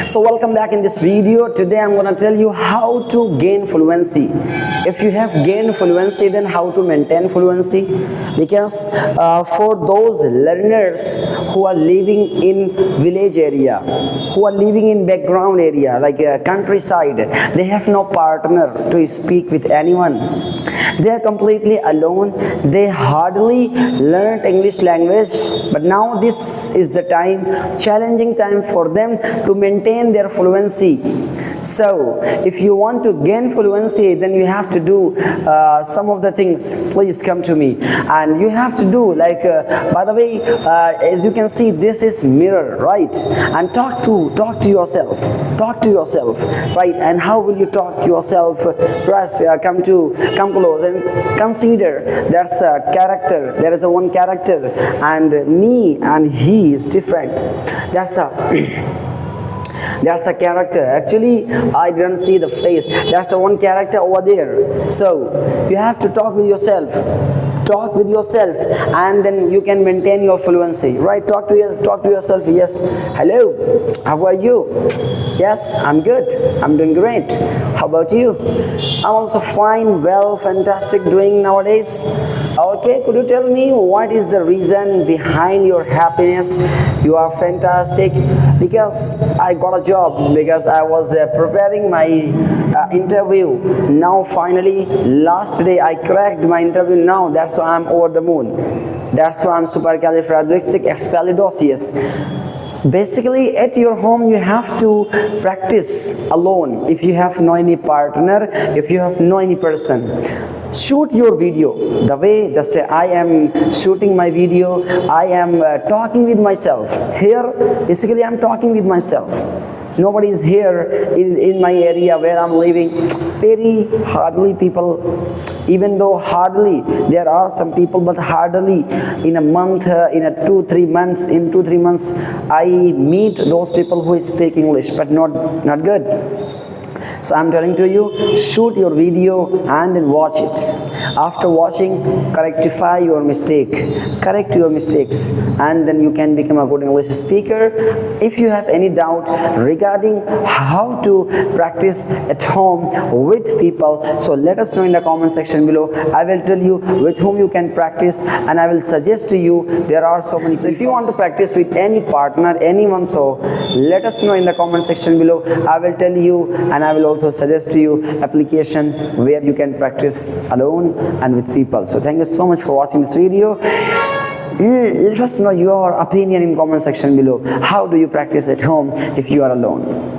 So welcome back in this video. Today I'm gonna tell you how to gain fluency. If you have gained fluency, then how to maintain fluency, because for those learners who are living in village area, who are living in background area like countryside, they have no partner to speak with anyone. They are completely alone. They hardly learned English language, but now this is the time, challenging time for them to maintain their fluency. So if you want to gain fluency, then you have to do some of the things. Please come to me, and you have to do like by the way, as you can see, this is mirror, right? And talk to yourself, right? And how will you talk to yourself? Press come close and consider there's a character. There is a one character, and me and he is different. There's a character. Actually, I didn't see the face. That's the one character over there. So you have to talk with yourself. Talk with yourself, and then you can maintain your fluency, right? Talk to yourself. Yes, hello, how are you? Yes, I'm good, I'm doing great. How about you? I'm also fine, well, fantastic, doing nowadays. Okay, could you tell me what is the reason behind your happiness? You are fantastic. Because I got a job, because I was preparing my interview. Now finally, last day I cracked my interview. Now that's why I'm over the moon. That's why I'm supercalifragilisticexpialidocious. Basically, at your home you have to practice alone. If you have no any partner, if you have no any person, shoot your video the way just I am shooting my video. I am talking with myself here. Basically, I'm talking with myself. Nobody is here in my area where I'm living. Very hardly people, even though hardly there are some people, but hardly in a month, in 2-3 months, I meet those people who speak English, but not good. So I'm telling to you, shoot your video and then watch it. After watching, correct your mistakes, and then you can become a good English speaker. If you have any doubt regarding how to practice at home with people, so let us know in the comment section below. I will tell you with whom you can practice, and I will suggest to you. There are so many. So if you want to practice with any partner, anyone, so let us know in the comment section below. I will tell you, and I will also suggest to you application where you can practice alone and with people. So thank you so much for watching this video. Let us know your opinion in comment section below. How do you practice at home if you are alone?